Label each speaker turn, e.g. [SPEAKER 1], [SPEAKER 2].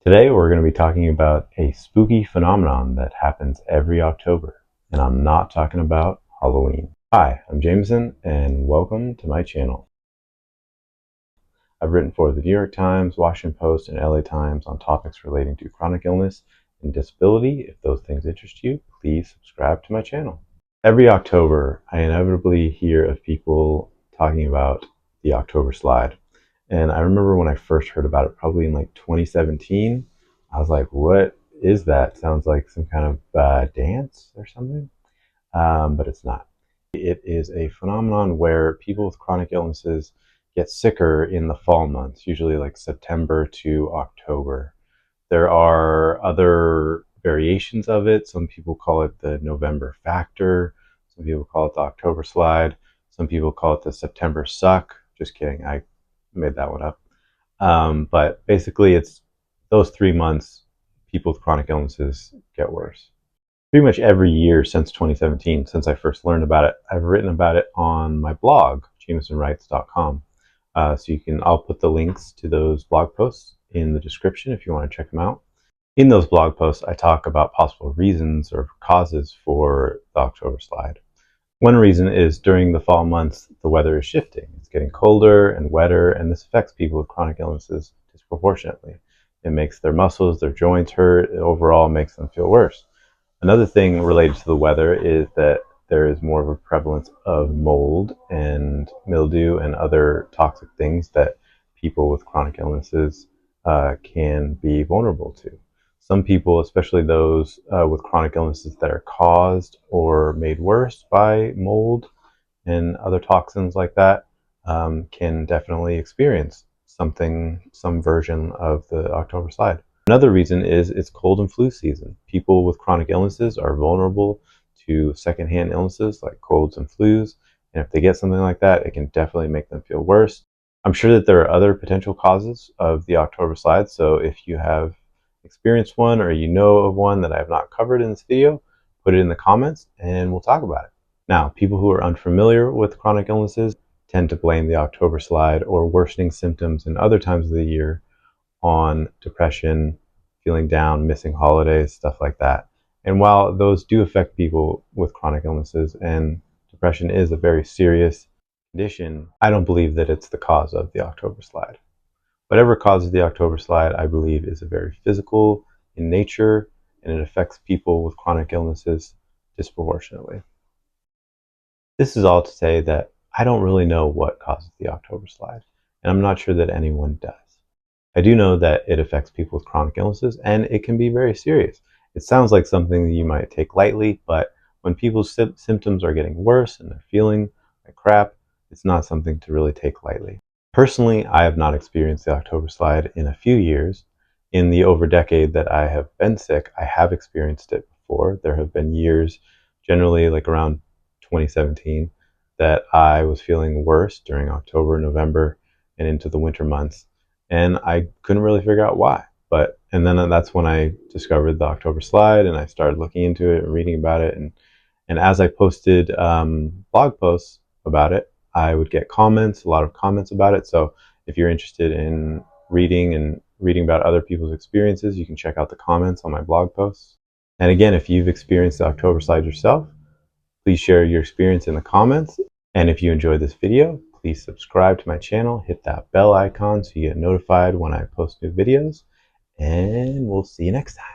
[SPEAKER 1] Today we're going to be talking about a spooky phenomenon that happens every October, and I'm not talking about Halloween. Hi, I'm Jameson, and welcome to my channel. I've written for the New York Times, Washington Post, and LA Times on topics relating to chronic illness and disability. If those things interest you, please subscribe to my channel. Every October, I inevitably hear of people talking about the October slide. And I remember when I first heard about it, probably in like 2017, I was like, what is that? Sounds like some kind of dance or something. But it's not. It is a phenomenon where people with chronic illnesses get sicker in the fall months, usually like September to October. There are other variations of it. Some people call it the November factor. Some people call it the October slide. Some people call it the September suck. Just kidding. I made that one up. But basically, it's those 3 months people with chronic illnesses get worse. Pretty much every year since 2017, since I first learned about it, I've written about it on my blog, jamesonwrites.com. I'll put the links to those blog posts in the description if you want to check them out. In those blog posts, I talk about possible reasons or causes for the October slide. One reason is during the fall months, the weather is shifting. It's getting colder and wetter, and this affects people with chronic illnesses disproportionately. It makes their muscles, their joints hurt. It overall makes them feel worse. Another thing related to the weather is that there is more of a prevalence of mold and mildew and other toxic things that people with chronic illnesses can be vulnerable to. Some people, especially those with chronic illnesses that are caused or made worse by mold and other toxins like that, can definitely experience some version of the October slide. Another reason is it's cold and flu season. People with chronic illnesses are vulnerable to secondhand illnesses like colds and flus, and if they get something like that, it can definitely make them feel worse. I'm sure that there are other potential causes of the October slide, so if you have experienced one or you know of one that I have not covered in this video, put it in the comments and we'll talk about it. Now, people who are unfamiliar with chronic illnesses tend to blame the October slide or worsening symptoms in other times of the year on depression, feeling down, missing holidays, stuff like that. And while those do affect people with chronic illnesses, and depression is a very serious condition, I don't believe that it's the cause of the October slide. Whatever causes the October slide, I believe, is a very physical in nature, and it affects people with chronic illnesses disproportionately. This is all to say that I don't really know what causes the October slide, and I'm not sure that anyone does. I do know that it affects people with chronic illnesses, and it can be very serious. It sounds like something that you might take lightly, but when people's symptoms are getting worse and they're feeling like crap, it's not something to really take lightly. Personally, I have not experienced the October slide in a few years. In the over decade that I have been sick, I have experienced it before. There have been years, generally like around 2017, that I was feeling worse during October, November, and into the winter months. And I couldn't really figure out why. And then that's when I discovered the October slide and I started looking into it and reading about it. And as I posted blog posts about it, I would get comments, a lot of comments about it. So if you're interested in reading about other people's experiences, you can check out the comments on my blog posts. And again, if you've experienced the October slide yourself, please share your experience in the comments. And if you enjoyed this video, please subscribe to my channel, hit that bell icon so you get notified when I post new videos, and we'll see you next time.